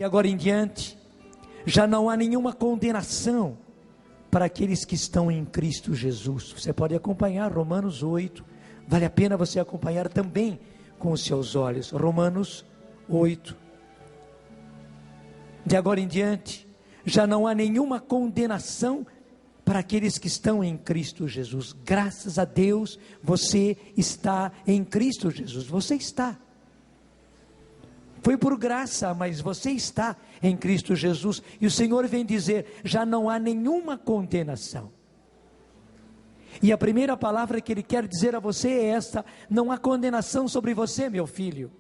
E agora em diante, já não há nenhuma condenação para aqueles que estão em Cristo Jesus. Você pode acompanhar Romanos 8, vale a pena você acompanhar também com os seus olhos. Romanos 8. De agora em diante, já não há nenhuma condenação para aqueles que estão em Cristo Jesus. Graças a Deus, você está em Cristo Jesus. Você está. Foi por graça, mas você está em Cristo Jesus. E o Senhor vem dizer, já não há nenhuma condenação. E a primeira palavra que Ele quer dizer a você é esta: não há condenação sobre você, meu filho.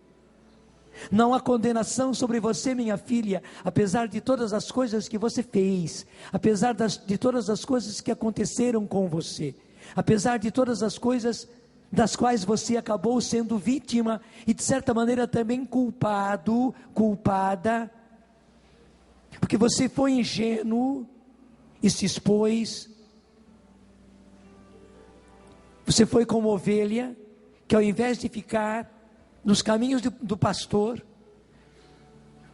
Não há condenação sobre você, minha filha, apesar de todas as coisas que você fez, apesar de todas as coisas que aconteceram com você, apesar de todas as coisas das quais você acabou sendo vítima e de certa maneira também culpada, porque você foi ingênuo e se expôs. Você foi como ovelha que, ao invés de ficar nos caminhos do pastor,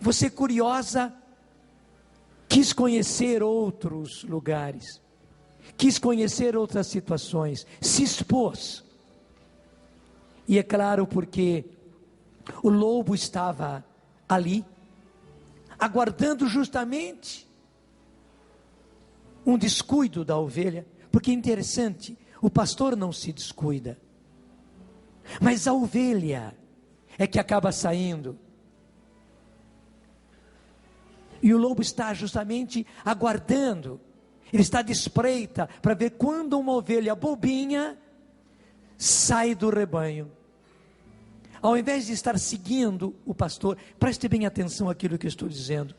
você, curiosa, quis conhecer outros lugares, quis conhecer outras situações, se expôs. E é claro, porque o lobo estava ali, aguardando justamente um descuido da ovelha. Porque é interessante, o pastor não se descuida, mas a ovelha é que acaba saindo. E o lobo está justamente aguardando, ele está de espreita para ver quando uma ovelha bobinha sai do rebanho. Ao invés de estar seguindo o pastor, preste bem atenção àquilo que eu estou dizendo.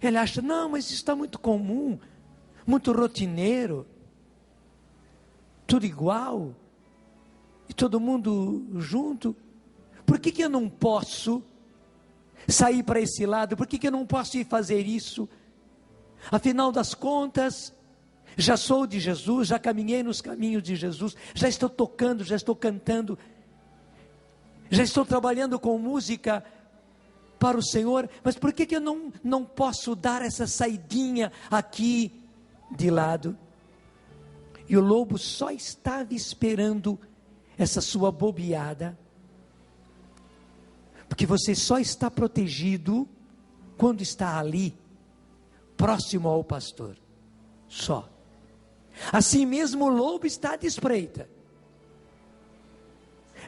Ele acha, não, mas isso está muito comum, muito rotineiro, tudo igual, e todo mundo junto. Por que eu não posso sair para esse lado? Por que eu não posso ir fazer isso? Afinal das contas, já sou de Jesus, já caminhei nos caminhos de Jesus, já estou tocando, já estou cantando, já estou trabalhando com música para o Senhor, mas por que eu não posso dar essa saidinha aqui de lado? E o lobo só estava esperando essa sua bobeada, porque você só está protegido quando está ali, próximo ao pastor, só. Assim mesmo o lobo está de espreita,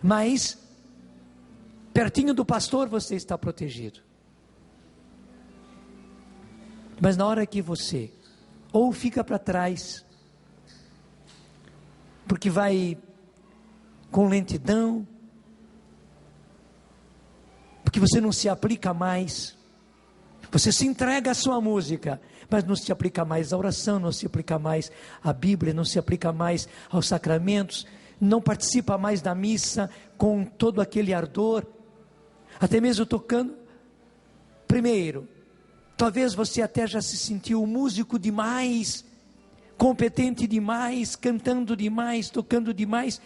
mas pertinho do pastor você está protegido. Mas na hora que você ou fica para trás, porque vai com lentidão, porque você não se aplica mais, você se entrega à sua música, mas não se aplica mais à oração, não se aplica mais à Bíblia, não se aplica mais aos sacramentos, não participa mais da missa com todo aquele ardor, até mesmo tocando. Primeiro, talvez você até já se sentiu músico demais, competente demais, cantando demais, tocando demais,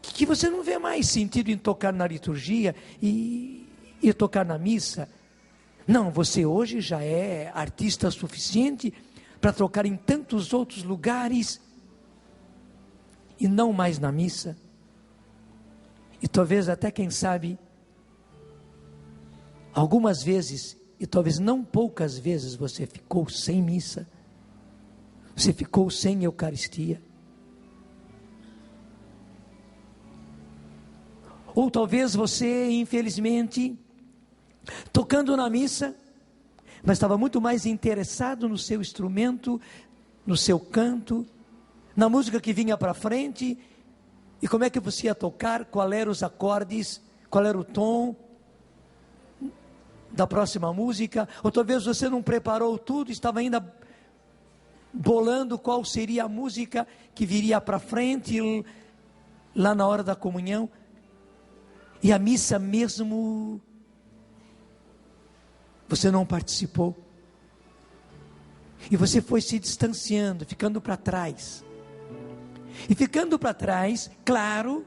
que você não vê mais sentido em tocar na liturgia e tocar na missa. Não, você hoje já é artista suficiente para tocar em tantos outros lugares e não mais na missa. E talvez até, quem sabe, algumas vezes, e talvez não poucas vezes, você ficou sem missa, você ficou sem Eucaristia. Ou talvez você, infelizmente, tocando na missa, mas estava muito mais interessado no seu instrumento, no seu canto, na música que vinha para frente, e como é que você ia tocar, qual eram os acordes, qual era o tom da próxima música. Ou talvez você não preparou tudo, estava ainda bolando qual seria a música que viria para frente, lá na hora da comunhão. E a missa mesmo, você não participou, e você foi se distanciando, ficando para trás, e ficando para trás, claro,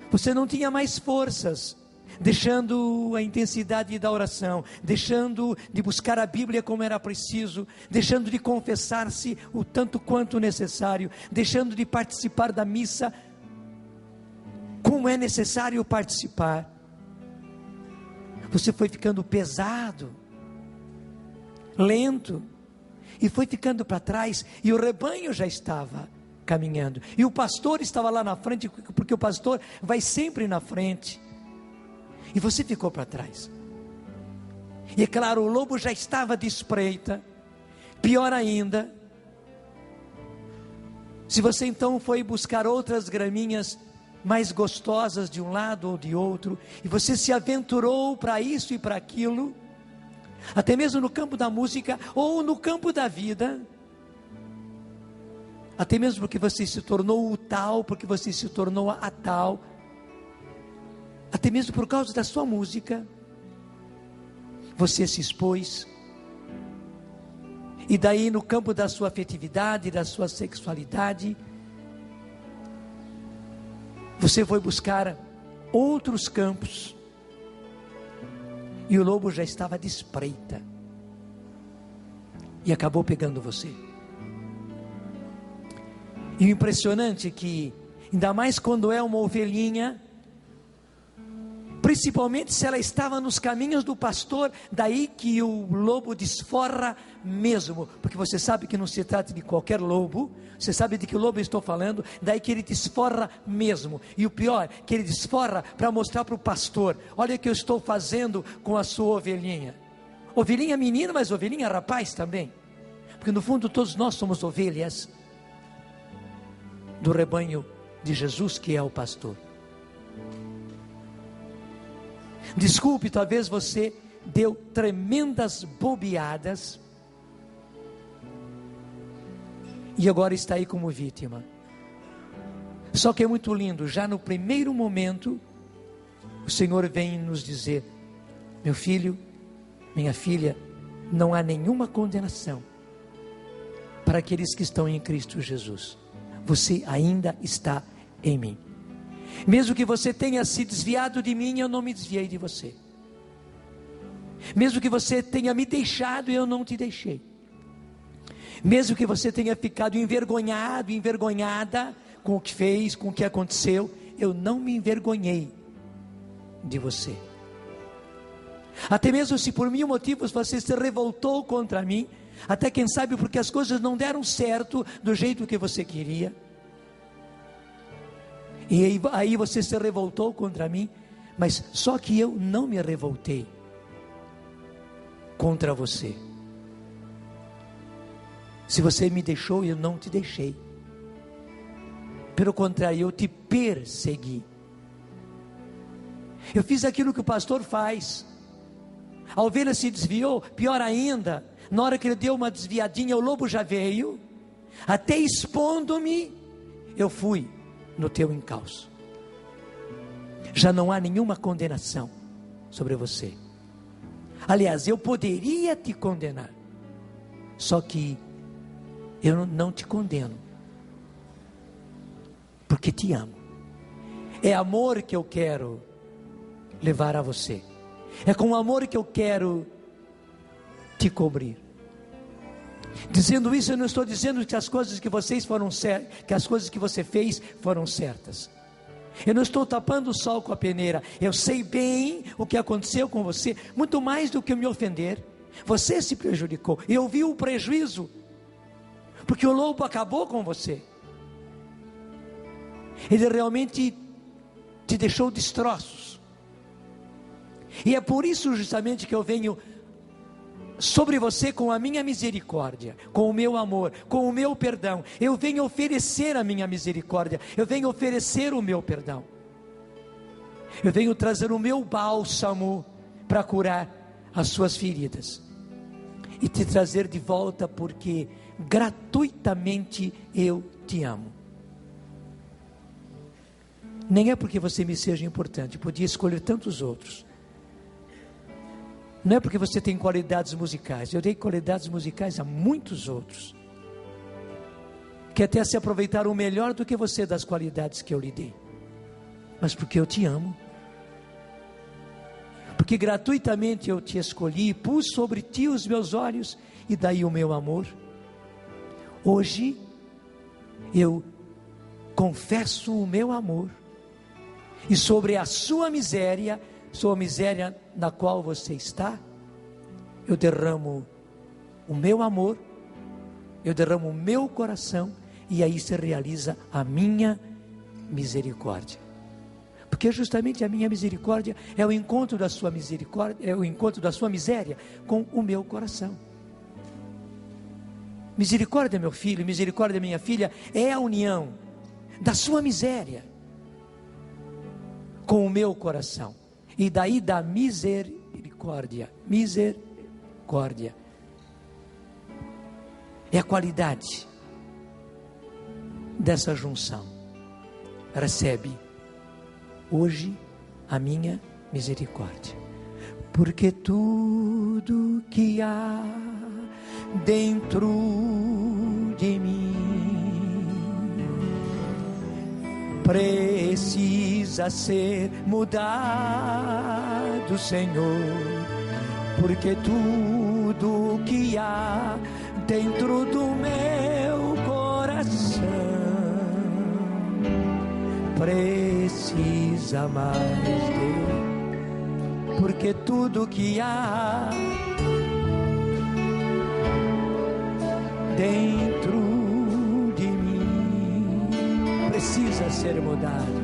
você não tinha mais forças, deixando a intensidade da oração, deixando de buscar a Bíblia como era preciso, deixando de confessar-se o tanto quanto necessário, deixando de participar da missa como é necessário participar. Você foi ficando pesado, lento, e foi ficando para trás, e o rebanho já estava caminhando, e o pastor estava lá na frente, porque o pastor vai sempre na frente, e você ficou para trás. E é claro, o lobo já estava de espreita. Pior ainda, se você então foi buscar outras graminhas mais gostosas de um lado ou de outro, e você se aventurou para isso e para aquilo, até mesmo no campo da música ou no campo da vida, até mesmo porque você se tornou o tal, porque você se tornou a tal, até mesmo por causa da sua música, você se expôs. E daí no campo da sua afetividade, da sua sexualidade, você foi buscar outros campos, e o lobo já estava de espreita, e acabou pegando você. E o impressionante é que, ainda mais quando é uma ovelhinha, principalmente se ela estava nos caminhos do pastor, daí que o lobo desforra mesmo, porque você sabe que não se trata de qualquer lobo, você sabe de que lobo eu estou falando, daí que ele desforra mesmo, e o pior, que ele desforra para mostrar para o pastor: olha o que eu estou fazendo com a sua ovelhinha. Ovelhinha menino, mas ovelhinha rapaz também, porque no fundo todos nós somos ovelhas do rebanho de Jesus, que é o pastor. Desculpe, talvez você deu tremendas bobeadas e agora está aí como vítima. Só que é muito lindo, já no primeiro momento o Senhor vem nos dizer: meu filho, minha filha, não há nenhuma condenação para aqueles que estão em Cristo Jesus. Você ainda está em mim. Mesmo que você tenha se desviado de mim, eu não me desviei de você. Mesmo que você tenha me deixado, eu não te deixei. Mesmo que você tenha ficado envergonhado, envergonhada com o que fez, com o que aconteceu, eu não me envergonhei de você. Até mesmo se por mil motivos você se revoltou contra mim, até quem sabe porque as coisas não deram certo do jeito que você queria, e aí você se revoltou contra mim, mas só que eu não me revoltei contra você. Se você me deixou, eu não te deixei. Pelo contrário, eu te persegui. Eu fiz aquilo que o pastor faz. A ovelha se desviou, pior ainda, na hora que ele deu uma desviadinha, o lobo já veio, até expondo-me, eu fui no teu encalço. Já não há nenhuma condenação sobre você. Aliás, eu poderia te condenar, só que eu não te condeno, porque te amo. É amor que eu quero levar a você, é com amor que eu quero te cobrir. Dizendo isso, eu não estou dizendo que as coisas que vocês foram certas, que as coisas que você fez foram certas. Eu não estou tapando o sol com a peneira. Eu sei bem o que aconteceu com você, muito mais do que me ofender. Você se prejudicou. Eu vi o prejuízo, porque o lobo acabou com você. Ele realmente te deixou destroços. E é por isso justamente que eu venho sobre você com a minha misericórdia, com o meu amor, com o meu perdão. Eu venho oferecer a minha misericórdia, eu venho oferecer o meu perdão, eu venho trazer o meu bálsamo para curar as suas feridas e te trazer de volta, porque gratuitamente eu te amo. Nem é porque você me seja importante, podia escolher tantos outros. Não é porque você tem qualidades musicais. Eu dei qualidades musicais a muitos outros, que até se aproveitaram melhor do que você das qualidades que eu lhe dei. Mas porque eu te amo. porque gratuitamente eu te escolhi, pus sobre ti os meus olhos, e daí o meu amor. Hoje, eu confesso o meu amor, e sobre a sua miséria na qual você está, eu derramo o meu amor, eu derramo o meu coração, e aí se realiza a minha misericórdia. Porque justamente a minha misericórdia é o encontro da sua misericórdia, é o encontro da sua miséria com o meu coração. Misericórdia, meu filho, misericórdia, minha filha, é a união da sua miséria com o meu coração. E daí da misericórdia é a qualidade dessa junção. Recebe hoje a minha misericórdia, porque tudo que há dentro de mim precisa ser mudado, Senhor, porque tudo que há dentro do meu coração precisa mais de, porque tudo que há dentro de mim precisa ser mudado.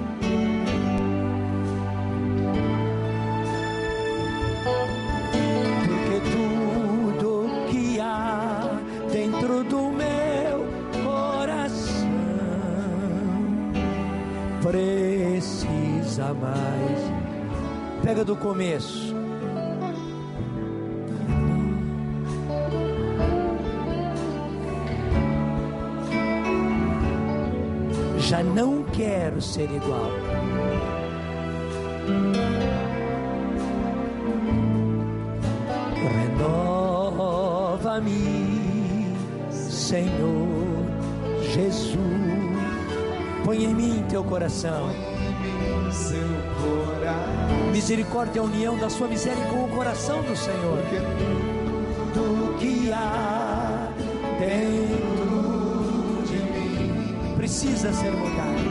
Porque tudo que há dentro do meu coração precisa mais. Pega do começo. Já não quero ser igual. Renova-me, Senhor Jesus. Põe em mim teu coração. Misericórdia é a união da sua miséria com o coração do Senhor. Tudo que há dentro de mim precisa ser mudado.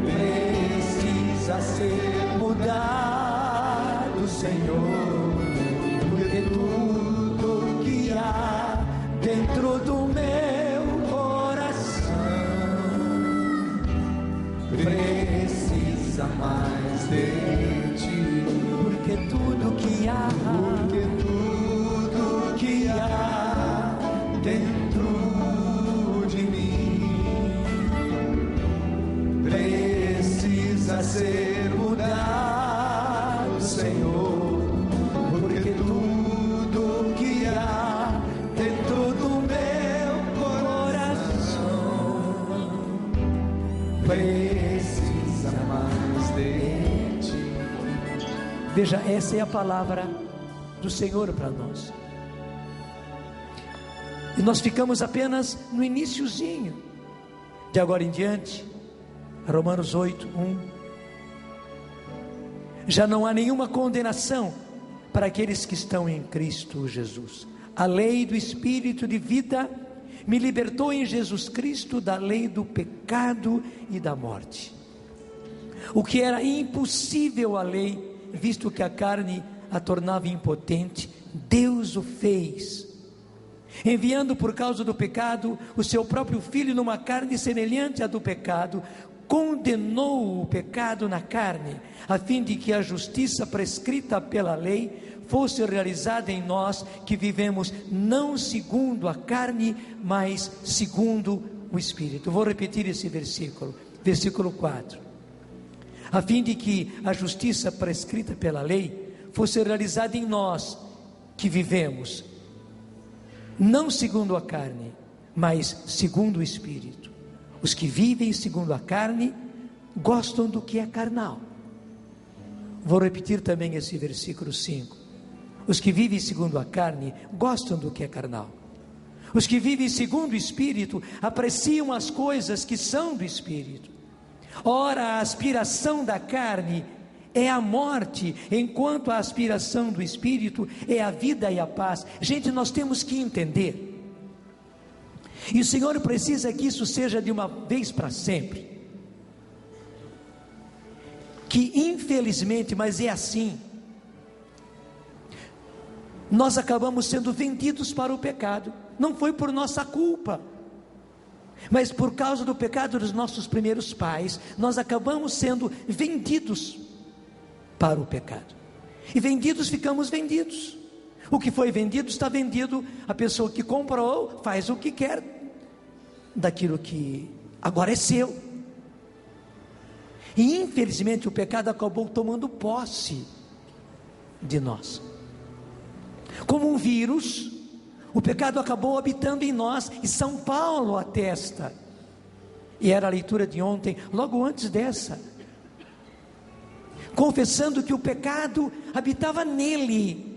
Precisa ser mudado, Senhor. Porque tudo que há dentro do meu coração precisa mais de ti. Porque tudo que há dentro de mim precisa ser mudado, Senhor. Porque tudo que há dentro do meu coração precisa mais de ti. Veja, essa é a palavra do Senhor para nós. E nós ficamos apenas no iniciozinho. De agora em diante, Romanos 8, 1. Já não há nenhuma condenação para aqueles que estão em Cristo Jesus. A lei do Espírito de vida me libertou em Jesus Cristo da lei do pecado e da morte. O que era impossível à lei, visto que a carne a tornava impotente, Deus o fez, enviando por causa do pecado o seu próprio Filho numa carne semelhante à do pecado. Condenou o pecado na carne, a fim de que a justiça prescrita pela lei fosse realizada em nós, que vivemos não segundo a carne, mas segundo o Espírito. Vou repetir esse versículo, versículo 4. A fim de que a justiça prescrita pela lei fosse realizada em nós, que vivemos não segundo a carne, mas segundo o Espírito. Os que vivem segundo a carne gostam do que é carnal. Vou repetir também esse versículo 5. Os que vivem segundo a carne gostam do que é carnal. Os que vivem segundo o Espírito apreciam as coisas que são do Espírito. Ora, a aspiração da carne é a morte, enquanto a aspiração do Espírito é a vida e a paz. Gente, nós temos que entender, e o Senhor precisa que isso seja de uma vez para sempre, que infelizmente, mas é assim, nós acabamos sendo vendidos para o pecado. Não foi por nossa culpa, mas por causa do pecado dos nossos primeiros pais, nós acabamos sendo vendidos para o pecado, e vendidos, ficamos vendidos. O que foi vendido está vendido. A pessoa que comprou faz o que quer daquilo que agora é seu, e infelizmente o pecado acabou tomando posse de nós, como um vírus. O pecado acabou habitando em nós, e São Paulo atesta, e era a leitura de ontem, logo antes dessa, confessando que o pecado habitava nele.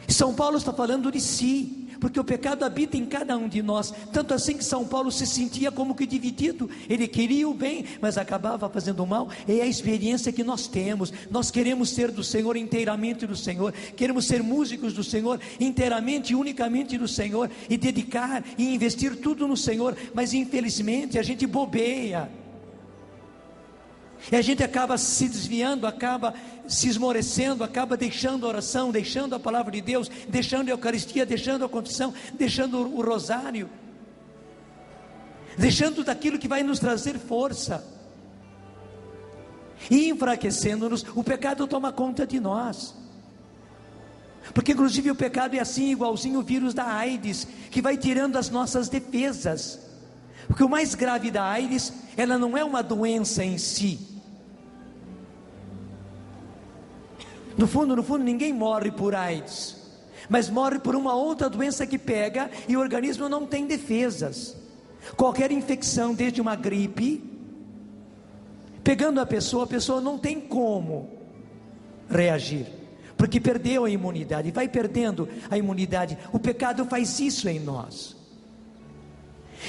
São Paulo está falando de si, porque o pecado habita em cada um de nós, tanto assim que São Paulo se sentia como que dividido. Ele queria o bem, mas acabava fazendo o mal. É a experiência que nós temos. Nós queremos ser do Senhor, inteiramente do Senhor, queremos ser músicos do Senhor, inteiramente e unicamente do Senhor, e dedicar e investir tudo no Senhor, mas infelizmente a gente bobeia, e a gente acaba se desviando, acaba se esmorecendo, acaba deixando a oração, deixando a palavra de Deus, deixando a Eucaristia, deixando a confissão, deixando o rosário, deixando daquilo que vai nos trazer força, e enfraquecendo-nos. O pecado toma conta de nós, porque inclusive o pecado é assim, igualzinho o vírus da AIDS, que vai tirando as nossas defesas. Porque o mais grave da AIDS, ela não é uma doença em si. No fundo, ninguém morre por AIDS, mas morre por uma outra doença que pega, e o organismo não tem defesas. Qualquer infecção, desde uma gripe, pegando a pessoa não tem como reagir, porque perdeu a imunidade, vai perdendo a imunidade. O pecado faz isso em nós,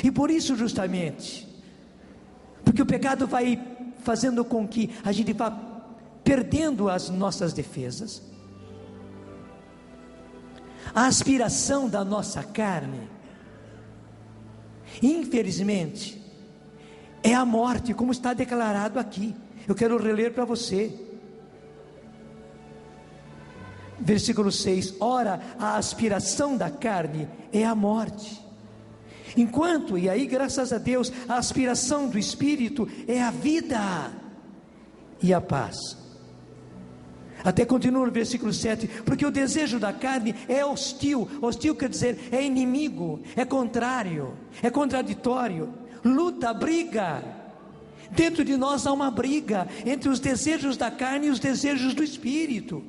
e por isso justamente, porque o pecado vai fazendo com que a gente vá perdendo as nossas defesas, a aspiração da nossa carne, infelizmente, é a morte, como está declarado aqui. Eu quero reler para você, versículo 6, ora, a aspiração da carne é a morte, enquanto, e aí graças a Deus, a aspiração do Espírito é a vida e a paz. Até continua no versículo 7, porque o desejo da carne é hostil. Hostil quer dizer, é inimigo, é contrário, é contraditório, luta, briga. Dentro de nós há uma briga entre os desejos da carne e os desejos do Espírito.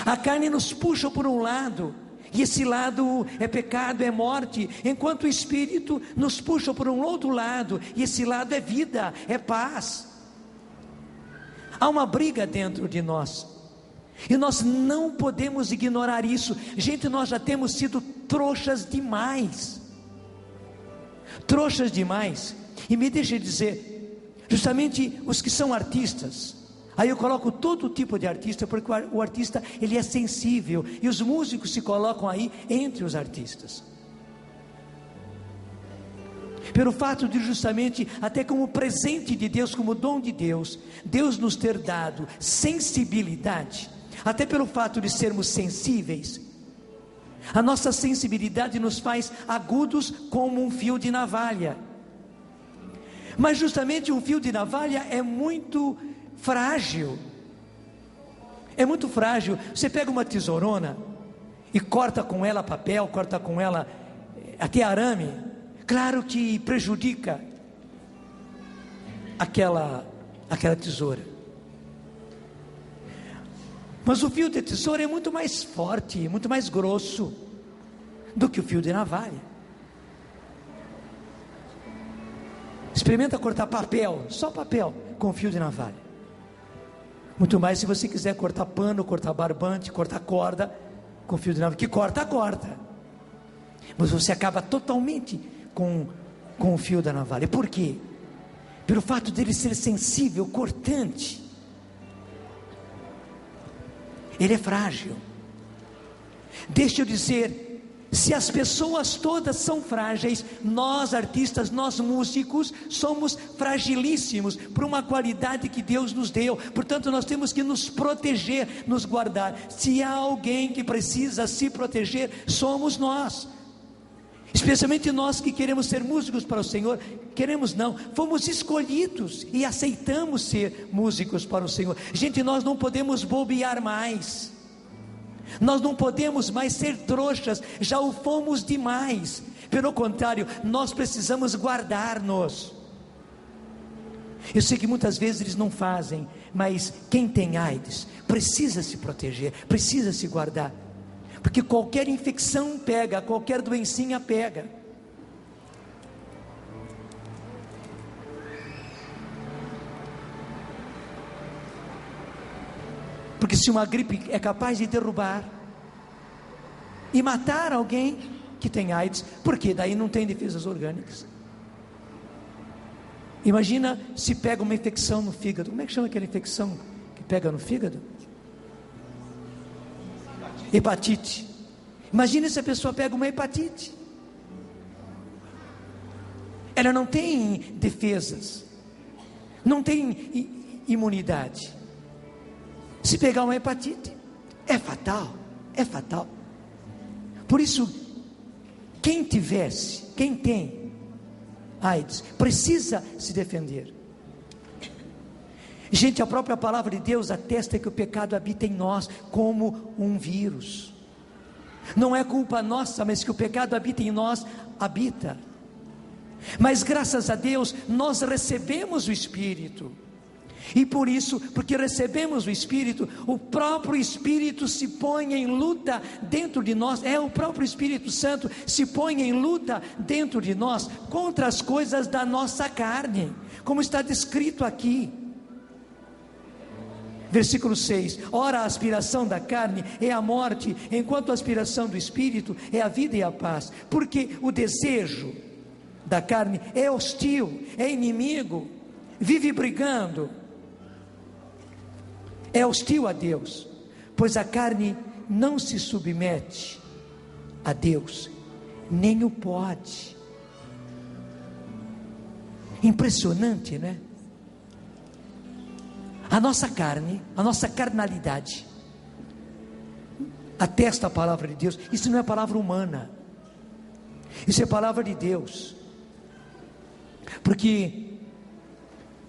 A carne nos puxa por um lado, e esse lado é pecado, é morte, enquanto o Espírito nos puxa por um outro lado, e esse lado é vida, é paz. Há uma briga dentro de nós, e nós não podemos ignorar isso. Gente, nós já temos sido trouxas demais, e me deixe dizer, justamente os que são artistas, aí eu coloco todo tipo de artista, porque o artista, ele é sensível, e os músicos se colocam aí entre os artistas, pelo fato de justamente, até como presente de Deus, como dom de Deus, Deus nos ter dado sensibilidade, até pelo fato de sermos sensíveis. A nossa sensibilidade nos faz agudos como um fio de navalha, mas justamente um fio de navalha é muito frágil, você pega uma tesourona e corta com ela papel, corta com ela até arame, claro que prejudica aquela tesoura, mas o fio de tesoura é muito mais forte, muito mais grosso do que o fio de navalha. Experimenta cortar papel, só papel, com fio de navalha. Muito mais se você quiser cortar pano, cortar barbante, cortar corda com fio de navalha, que corta, mas você acaba totalmente com o fio da navalha. Por quê? Pelo fato dele ser sensível, cortante. ele é frágil. Deixa eu dizer, se as pessoas todas são frágeis, nós artistas, nós músicos, somos fragilíssimos por uma qualidade que Deus nos deu. Portanto, nós temos que nos proteger, nos guardar. Se há alguém que precisa se proteger, somos nós. Especialmente nós que queremos ser músicos para o Senhor. Queremos não, fomos escolhidos e aceitamos ser músicos para o Senhor. Gente, nós não podemos bobear mais. Nós não podemos mais ser trouxas, já o fomos demais. Pelo contrário, nós precisamos guardar-nos. Eu sei que muitas vezes eles não fazem, mas quem tem AIDS precisa se proteger, precisa se guardar, porque qualquer infecção pega, qualquer doencinha pega. Porque se uma gripe é capaz de derrubar e matar alguém que tem AIDS, porque daí não tem defesas orgânicas. Imagina se pega uma infecção no fígado. Como é que chama aquela infecção que pega no fígado? Hepatite. Imagina se a pessoa pega uma hepatite. Ela não tem defesas, não tem imunidade. Se pegar uma hepatite, é fatal, é fatal. Por isso, quem tem AIDS, precisa se defender. Gente, a própria palavra de Deus atesta que o pecado habita em nós como um vírus. Não é culpa nossa, mas que o pecado habita em nós, habita. Mas graças a Deus, nós recebemos o Espírito. E por isso, porque recebemos o Espírito, o próprio Espírito se põe em luta dentro de nós. É o próprio Espírito Santo se põe em luta dentro de nós contra as coisas da nossa carne, como está descrito aqui. Versículo 6: ora, a aspiração da carne é a morte, enquanto a aspiração do Espírito é a vida e a paz. Porque o desejo da carne é hostil, é inimigo, vive brigando, é hostil a Deus, pois a carne não se submete a Deus, nem o pode. Impressionante, né? A nossa carne, a nossa carnalidade, atesta a palavra de Deus. Isso não é palavra humana, isso é palavra de Deus. Porque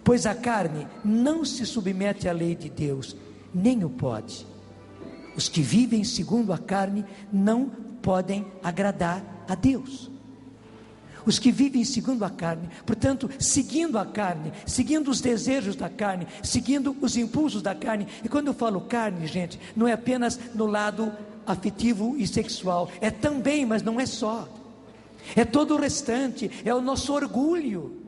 pois a carne não se submete à lei de Deus, nem o pode. Os que vivem segundo a carne não podem agradar a Deus. Os que vivem segundo a carne, portanto, seguindo a carne, seguindo os desejos da carne, seguindo os impulsos da carne. E quando eu falo carne, gente, não é apenas no lado afetivo e sexual, é também, mas não é só. É todo o restante, é o nosso orgulho.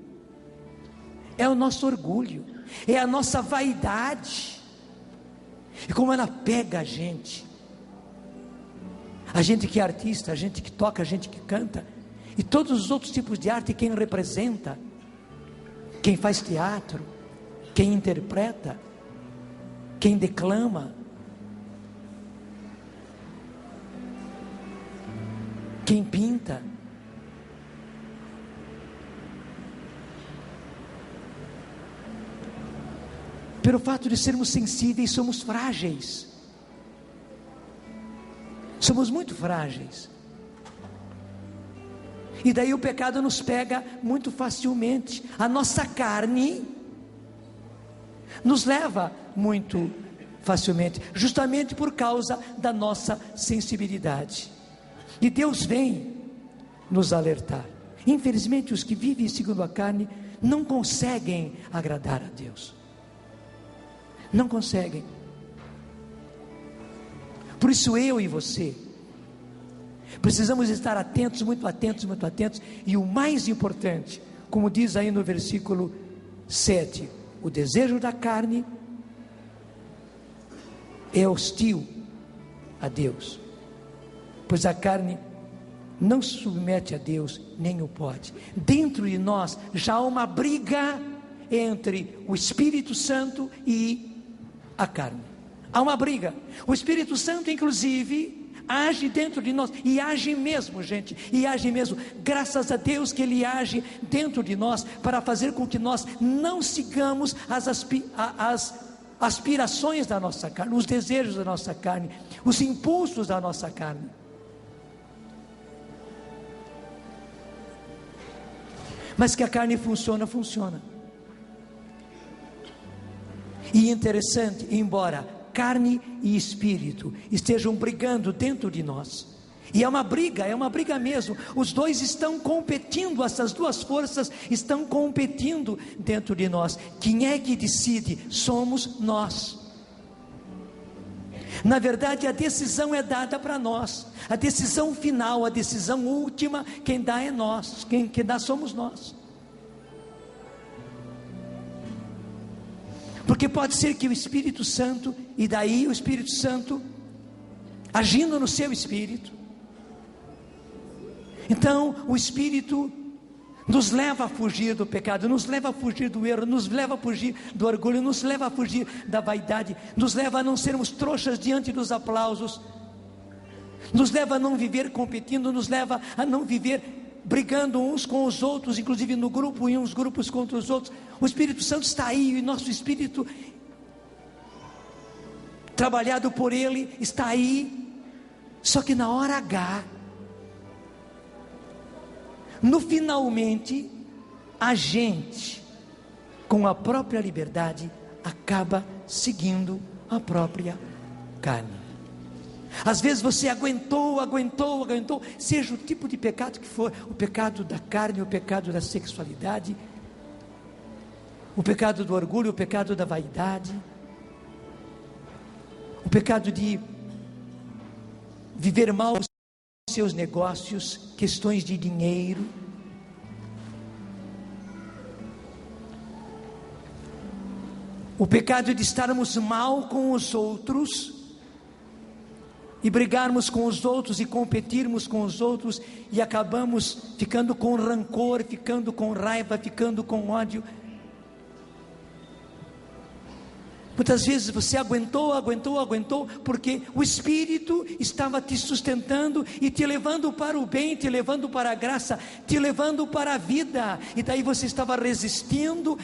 É o nosso orgulho, é a nossa vaidade. E como ela pega a gente que é artista, a gente que toca, a gente que canta, e todos os outros tipos de arte, quem representa, quem faz teatro, quem interpreta, quem declama, quem pinta. Pelo fato de sermos sensíveis, somos frágeis. Somos muito frágeis. E daí o pecado nos pega muito facilmente. A nossa carne nos leva muito facilmente, justamente por causa da nossa sensibilidade. E Deus vem nos alertar. Infelizmente, os que vivem segundo a carne não conseguem agradar a Deus. Não conseguem. Por isso eu e você precisamos estar atentos, muito atentos, muito atentos. E o mais importante, como diz aí no versículo 7, o desejo da carne é hostil a Deus, pois a carne não se submete a Deus, nem o pode. Dentro de nós já há uma briga entre o Espírito Santo e a carne. Há uma briga. O Espírito Santo, inclusive, age dentro de nós, e age mesmo, gente, e age mesmo. Graças a Deus que Ele age dentro de nós, para fazer com que nós não sigamos as aspirações da nossa carne, os desejos da nossa carne, os impulsos da nossa carne. Mas que a carne funciona. E interessante, embora carne e espírito estejam brigando dentro de nós, e é uma briga mesmo, os dois estão competindo, essas duas forças estão competindo dentro de nós. Quem é que decide? Somos nós. Na verdade, a decisão é dada para nós, a decisão final, a decisão última, quem dá é nós, quem dá somos nós. Porque pode ser que o Espírito Santo, e daí o Espírito Santo agindo no seu espírito, então o Espírito nos leva a fugir do pecado, nos leva a fugir do erro, nos leva a fugir do orgulho, nos leva a fugir da vaidade, nos leva a não sermos trouxas diante dos aplausos, nos leva a não viver competindo, nos leva a não viver brigando uns com os outros, inclusive no grupo, e uns grupos contra os outros. O Espírito Santo está aí, e nosso espírito, trabalhado por Ele, está aí. Só que na hora H, no finalmente, a gente, com a própria liberdade, acaba seguindo a própria carne. Às vezes você aguentou, seja o tipo de pecado que for, o pecado da carne, o pecado da sexualidade, o pecado do orgulho, o pecado da vaidade, o pecado de viver mal os seus negócios, questões de dinheiro, o pecado de estarmos mal com os outros, e brigarmos com os outros, e competirmos com os outros, e acabamos ficando com rancor, ficando com raiva, ficando com ódio. Muitas vezes você aguentou, porque o Espírito estava te sustentando e te levando para o bem, te levando para a graça, te levando para a vida, e daí você estava resistindo,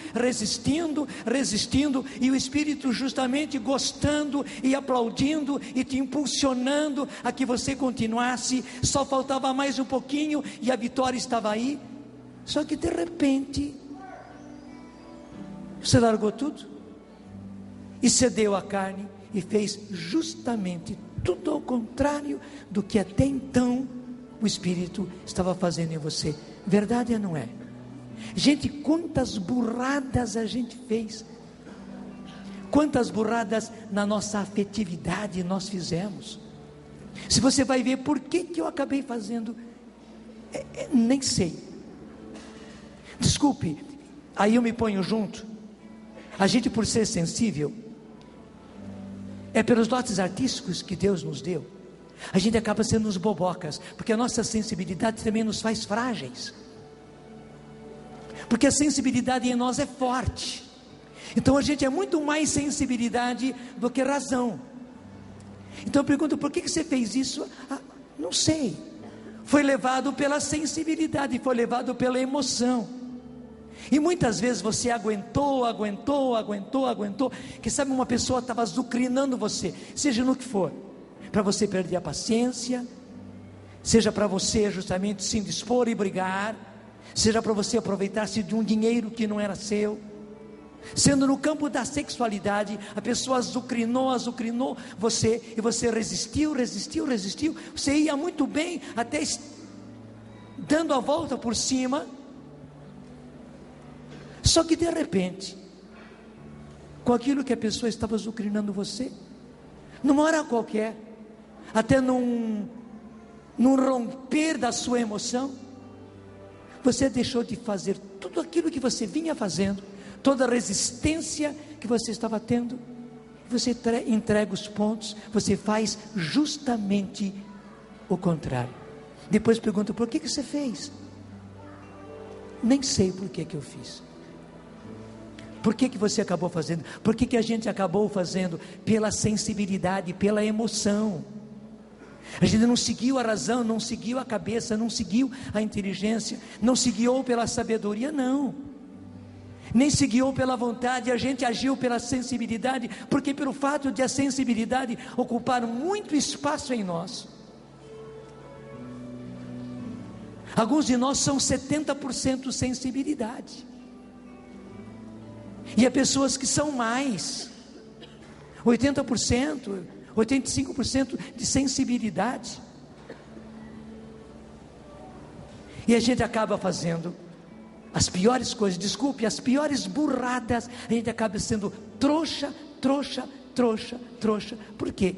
e o Espírito justamente gostando e aplaudindo e te impulsionando a que você continuasse. Só faltava mais um pouquinho e a vitória estava aí. Só que de repente você largou tudo e cedeu à carne, e fez justamente tudo ao contrário do que até então o Espírito estava fazendo em você. Verdade ou não é? Gente, quantas burradas a gente fez, quantas burradas na nossa afetividade nós fizemos. Se você vai ver por que eu acabei fazendo, nem sei. Desculpe, aí eu me ponho junto. A gente, por ser sensível, é pelos dotes artísticos que Deus nos deu, a gente acaba sendo uns bobocas, porque a nossa sensibilidade também nos faz frágeis, porque a sensibilidade em nós é forte. Então a gente é muito mais sensibilidade do que razão. Então eu pergunto, por que você fez isso? Não sei. Foi levado pela sensibilidade, foi levado pela emoção. E muitas vezes você aguentou, que sabe, uma pessoa estava azucrinando você, seja no que for, para você perder a paciência, seja para você justamente se indispor e brigar, seja para você aproveitar-se de um dinheiro que não era seu. Sendo no campo da sexualidade, a pessoa azucrinou você, e você resistiu, você ia muito bem, até dando a volta por cima. Só que de repente, com aquilo que a pessoa estava azucrinando você, numa hora qualquer, até num romper da sua emoção, você deixou de fazer tudo aquilo que você vinha fazendo, toda a resistência que você estava tendo, você entrega os pontos, você faz justamente o contrário. Depois pergunta, por que você fez? Nem sei por que eu fiz. Por que você acabou fazendo? Por que a gente acabou fazendo? Pela sensibilidade, pela emoção. A gente não seguiu a razão, não seguiu a cabeça, não seguiu a inteligência, não se guiou pela sabedoria, não. Nem se guiou pela vontade, a gente agiu pela sensibilidade, porque pelo fato de a sensibilidade ocupar muito espaço em nós. Alguns de nós são 70% sensibilidade. E há pessoas que são mais, 80%, 85% de sensibilidade. E a gente acaba fazendo as piores coisas, desculpe, as piores burradas. A gente acaba sendo trouxa. Por quê?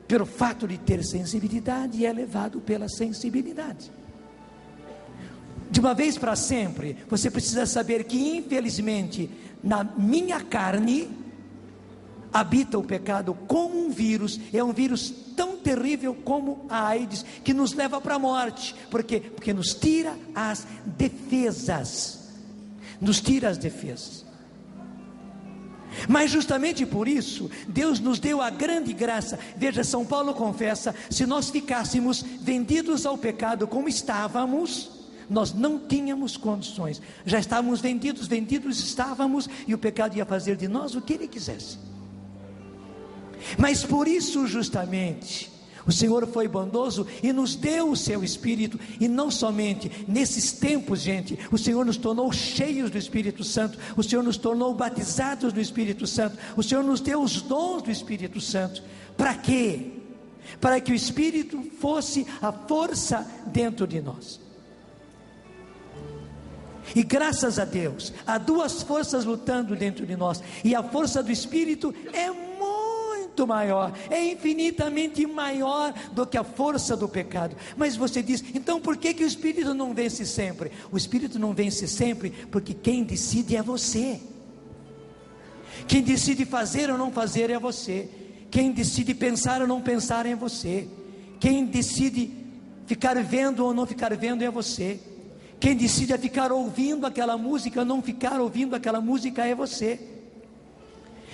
Pelo fato de ter sensibilidade, é levado pela sensibilidade. De uma vez para sempre, você precisa saber que, infelizmente, na minha carne habita o pecado como um vírus. É um vírus tão terrível como a AIDS, que nos leva para a morte. Por quê? Porque nos tira as defesas. Mas justamente por isso, Deus nos deu a grande graça. Veja, São Paulo confessa: se nós ficássemos vendidos ao pecado como estávamos, nós não tínhamos condições. Já estávamos vendidos estávamos, e o pecado ia fazer de nós o que ele quisesse. Mas por isso justamente o Senhor foi bondoso e nos deu o seu Espírito. E não somente nesses tempos, gente, o Senhor nos tornou cheios do Espírito Santo, o Senhor nos tornou batizados no Espírito Santo, o Senhor nos deu os dons do Espírito Santo. Para quê? Para que o Espírito fosse a força dentro de nós. E graças a Deus, há duas forças lutando dentro de nós, e a força do Espírito é muito maior, é infinitamente maior do que a força do pecado. Mas você diz, então por que o Espírito não vence sempre? O Espírito não vence sempre, porque quem decide é você. Quem decide fazer ou não fazer é você. Quem decide pensar ou não pensar é você. Quem decide ficar vendo ou não ficar vendo é você. Quem decide a ficar ouvindo aquela música ou não ficar ouvindo aquela música é você.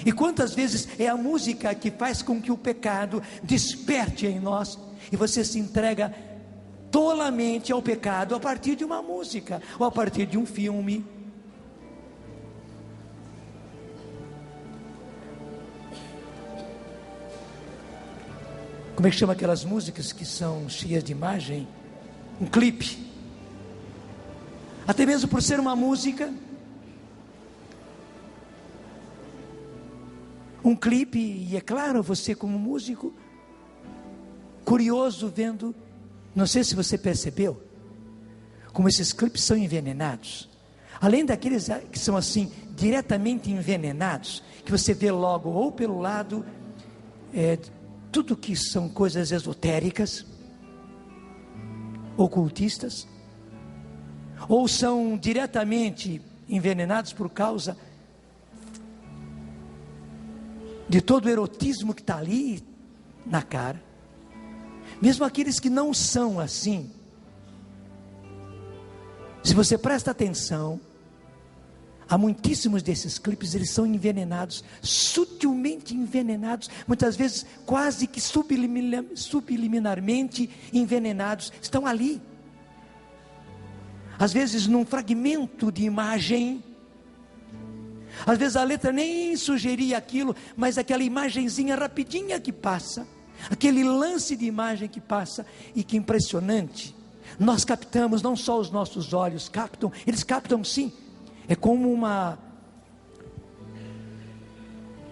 E quantas vezes é a música que faz com que o pecado desperte em nós, e você se entrega tolamente ao pecado a partir de uma música, ou a partir de um filme. Como é que chama aquelas músicas que são cheias de imagem? Um clipe. Até mesmo por ser uma música, um clipe, e é claro, você como músico, curioso vendo, não sei se você percebeu, como esses clipes são envenenados. Além daqueles que são assim, diretamente envenenados, que você vê logo, ou pelo lado, tudo que são coisas esotéricas, ocultistas, ou são diretamente envenenados por causa de todo o erotismo que está ali na cara. Mesmo aqueles que não são assim, se você presta atenção, há muitíssimos desses clipes, eles são envenenados, sutilmente envenenados, muitas vezes quase que subliminarmente envenenados, estão ali. Às vezes num fragmento de imagem, às vezes a letra nem sugeria aquilo, mas aquela imagenzinha rapidinha que passa, aquele lance de imagem que passa, e que impressionante, nós captamos, não só os nossos olhos captam, eles captam sim, é como uma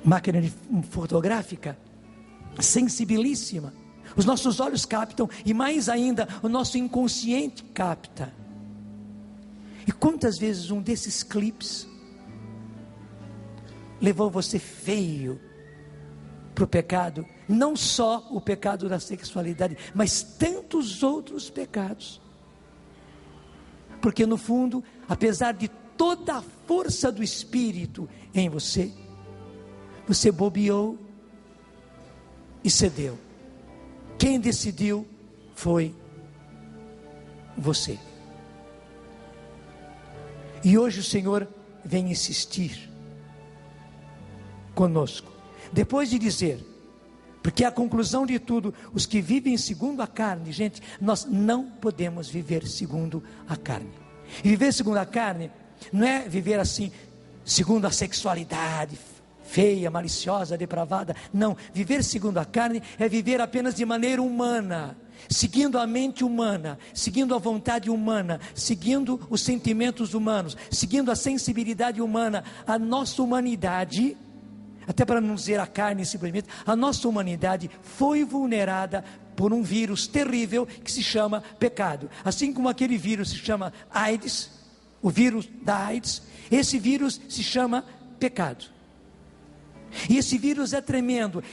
máquina fotográfica, sensibilíssima, os nossos olhos captam, e mais ainda, o nosso inconsciente capta. E quantas vezes um desses clipes levou você feio para o pecado, não só o pecado da sexualidade, mas tantos outros pecados, porque no fundo, apesar de toda a força do Espírito em você, você bobeou e cedeu. Quem decidiu foi você. E hoje o Senhor vem insistir conosco. Depois de dizer, porque a conclusão de tudo, os que vivem segundo a carne, gente, nós não podemos viver segundo a carne. E viver segundo a carne não é viver assim, segundo a sexualidade feia, maliciosa, depravada. Não, viver segundo a carne é viver apenas de maneira humana, seguindo a mente humana, seguindo a vontade humana, seguindo os sentimentos humanos, seguindo a sensibilidade humana. A nossa humanidade, até para não dizer a carne simplesmente, a nossa humanidade foi vulnerada por um vírus terrível que se chama pecado. Assim como aquele vírus se chama AIDS, o vírus da AIDS, esse vírus se chama pecado. E esse vírus é tremendo,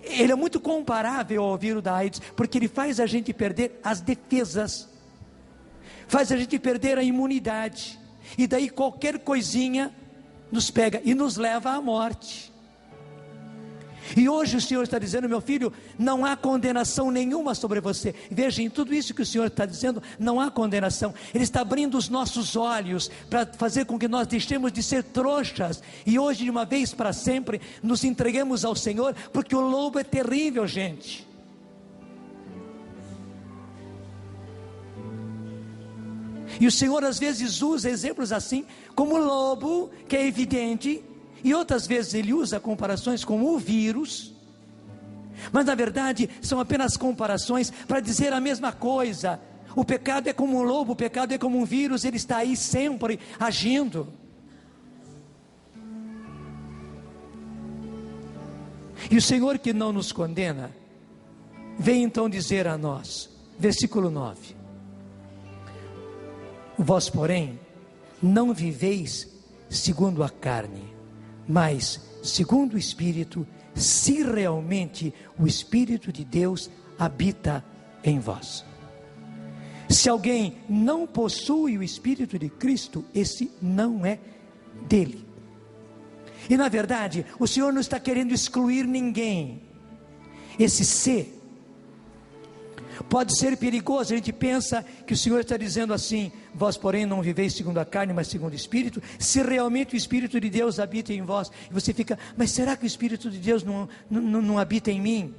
ele é muito comparável ao vírus da AIDS, porque ele faz a gente perder as defesas, faz a gente perder a imunidade, e daí qualquer coisinha nos pega e nos leva à morte. E hoje o Senhor está dizendo: meu filho, não há condenação nenhuma sobre você. Veja, em tudo isso que o Senhor está dizendo, não há condenação. Ele está abrindo os nossos olhos para fazer com que nós deixemos de ser trouxas, e hoje, de uma vez para sempre, nos entreguemos ao Senhor, porque o lobo é terrível, gente. E o Senhor às vezes usa exemplos assim, como o lobo, que é evidente, e outras vezes Ele usa comparações com o vírus, mas na verdade são apenas comparações para dizer a mesma coisa. O pecado é como um lobo, o pecado é como um vírus, ele está aí sempre agindo. E o Senhor, que não nos condena, vem então dizer a nós, versículo 9: vós, porém, não viveis segundo a carne, mas segundo o Espírito, se realmente o Espírito de Deus habita em vós. Se alguém não possui o Espírito de Cristo, esse não é dele. E na verdade, o Senhor não está querendo excluir ninguém. Esse ser pode ser perigoso. A gente pensa que o Senhor está dizendo assim: vós, porém, não viveis segundo a carne, mas segundo o Espírito, se realmente o Espírito de Deus habita em vós. E você fica: mas será que o Espírito de Deus não habita em mim?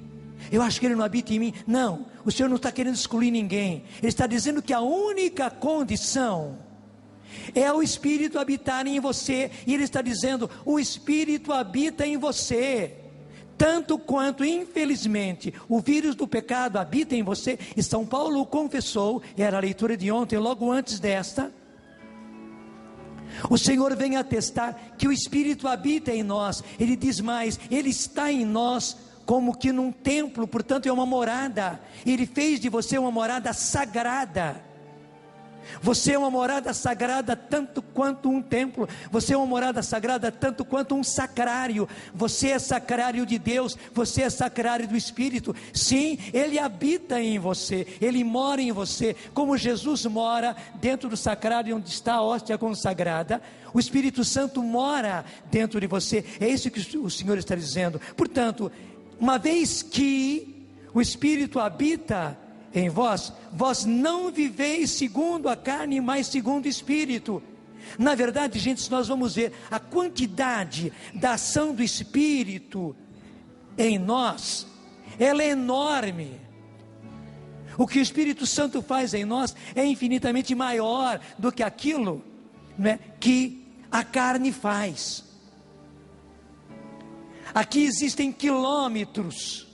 Eu acho que ele não habita em mim. Não, o Senhor não está querendo excluir ninguém. Ele está dizendo que a única condição é o Espírito habitar em você. E Ele está dizendo: o Espírito habita em você, tanto quanto, infelizmente, o vírus do pecado habita em você. E São Paulo o confessou, era a leitura de ontem, logo antes desta. O Senhor vem atestar que o Espírito habita em nós. Ele diz mais: Ele está em nós como que num templo, portanto é uma morada. Ele fez de você uma morada sagrada. Você é uma morada sagrada tanto quanto um templo. Você é uma morada sagrada tanto quanto um sacrário. Você é sacrário de Deus. Você é sacrário do Espírito. Sim, Ele habita em você. Ele mora em você. Como Jesus mora dentro do sacrário onde está a hóstia consagrada, o Espírito Santo mora dentro de você. É isso que o Senhor está dizendo. Portanto, uma vez que o Espírito habita em vós, vós não viveis segundo a carne, mas segundo o Espírito. Na verdade, gente, se nós vamos ver a quantidade da ação do Espírito em nós, ela é enorme. O que o Espírito Santo faz em nós é infinitamente maior do que aquilo, né, que a carne faz. Aqui existem quilômetros,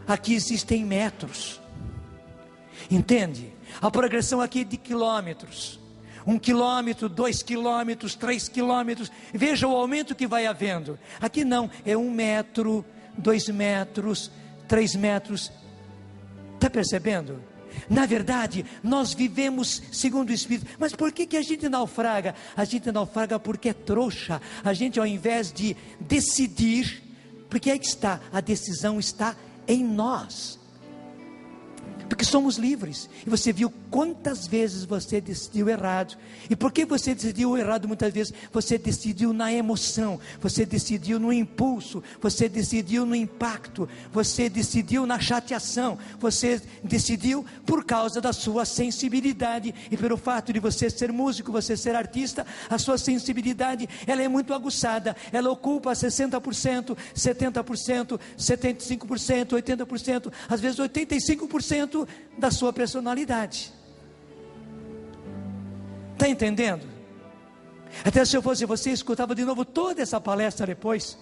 aqui existem metros, entende? A progressão aqui é de quilômetros, 1 quilômetro, 2 quilômetros, 3 quilômetros, veja o aumento que vai havendo. Aqui não, é 1 metro, 2 metros, 3 metros, está percebendo? Na verdade, nós vivemos segundo o Espírito. Mas por que a gente naufraga? A gente naufraga porque é trouxa. A gente, ao invés de decidir, porque aí que está, a decisão está em nós. Porque somos livres. E você viu quantas vezes você decidiu errado. E por que você decidiu errado muitas vezes? Você decidiu na emoção, você decidiu no impulso, você decidiu no impacto, você decidiu na chateação, você decidiu por causa da sua sensibilidade. E pelo fato de você ser músico, você ser artista, a sua sensibilidade, ela é muito aguçada. Ela ocupa 60%, 70%, 75%, 80%, às vezes 85% da sua personalidade. Está entendendo? Até se eu fosse você, escutava de novo toda essa palestra depois,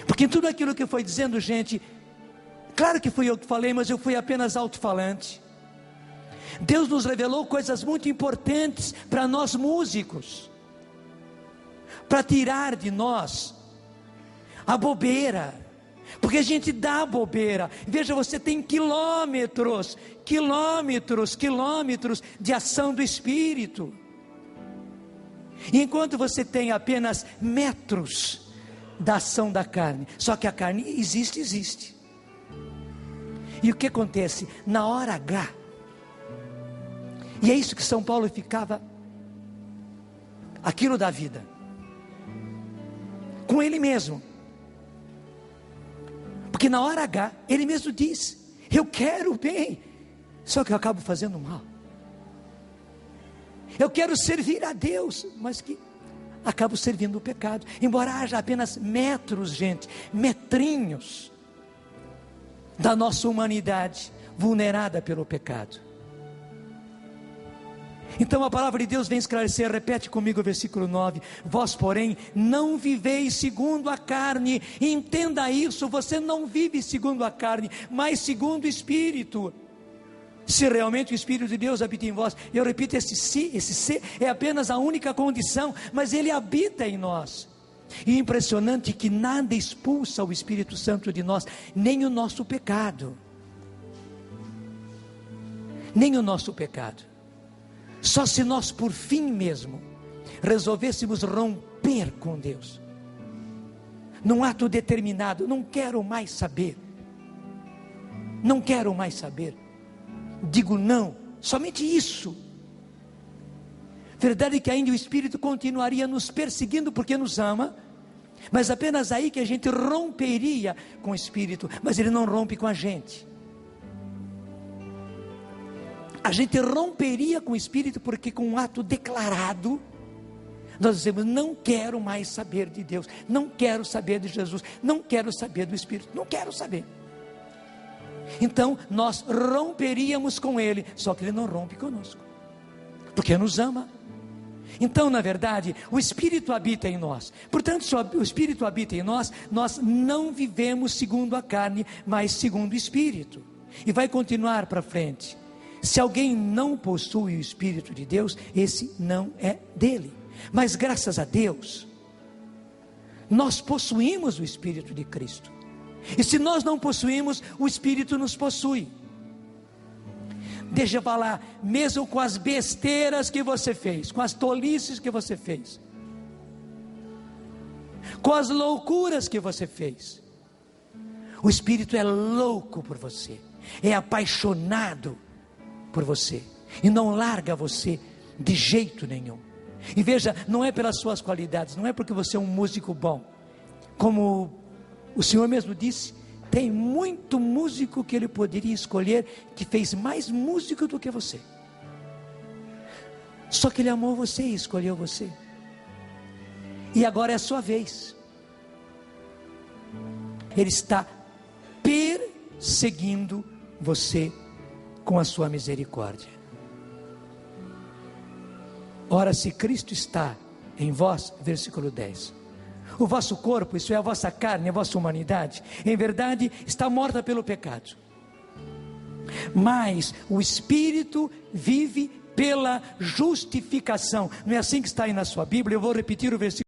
porque tudo aquilo que foi dizendo, gente, claro que fui eu que falei, mas eu fui apenas alto-falante. Deus nos revelou coisas muito importantes para nós músicos, para tirar de nós a bobeira, porque a gente dá bobeira. Veja, você tem quilômetros de ação do Espírito, e enquanto você tem apenas metros da ação da carne. Só que a carne existe. E o que acontece? Na hora H, e é isso que São Paulo ficava, aquilo da vida, com ele mesmo. Porque na hora H, ele mesmo diz: eu quero o bem, só que eu acabo fazendo mal. Eu quero servir a Deus, mas que acabo servindo o pecado. Embora haja apenas metros, gente, metrinhos da nossa humanidade vulnerada pelo pecado. Então a palavra de Deus vem esclarecer, repete comigo o versículo 9: vós porém não viveis segundo a carne. Entenda isso, você não vive segundo a carne, mas segundo o Espírito. Se realmente o Espírito de Deus habita em vós, eu repito, esse ser é apenas a única condição, mas ele habita em nós. E é impressionante que nada expulsa o Espírito Santo de nós, nem o nosso pecado, nem o nosso pecado. Só se nós por fim mesmo resolvêssemos romper com Deus, num ato determinado: não quero mais saber, digo não, somente isso. Verdade que ainda o Espírito continuaria nos perseguindo porque nos ama, mas apenas aí que a gente romperia com o Espírito. Mas ele não rompe com a gente. A gente romperia com o Espírito porque com um ato declarado nós dizemos: não quero mais saber de Deus, não quero saber de Jesus, não quero saber do Espírito, não quero saber. Então nós romperíamos com Ele, só que Ele não rompe conosco, porque nos ama. Então, na verdade, o Espírito habita em nós. Portanto, se o Espírito habita em nós, nós não vivemos segundo a carne, mas segundo o Espírito. E vai continuar para frente: se alguém não possui o Espírito de Deus, esse não é dele. Mas graças a Deus, nós possuímos o Espírito de Cristo. E se nós não possuímos, o Espírito nos possui. Deixa eu falar, mesmo com as besteiras que você fez, com as tolices que você fez, com as loucuras que você fez, o Espírito é louco por você, é apaixonado por você, e não larga você de jeito nenhum. E veja, não é pelas suas qualidades, não é porque você é um músico bom, como o Senhor mesmo disse, tem muito músico que Ele poderia escolher, que fez mais música do que você, só que Ele amou você e escolheu você, e agora é a sua vez. Ele está perseguindo você com a sua misericórdia. Ora, se Cristo está em vós, versículo 10, o vosso corpo, isso é a vossa carne, a vossa humanidade, em verdade está morta pelo pecado, mas o Espírito vive pela justificação. Não é assim que está aí na sua Bíblia? Eu vou repetir o versículo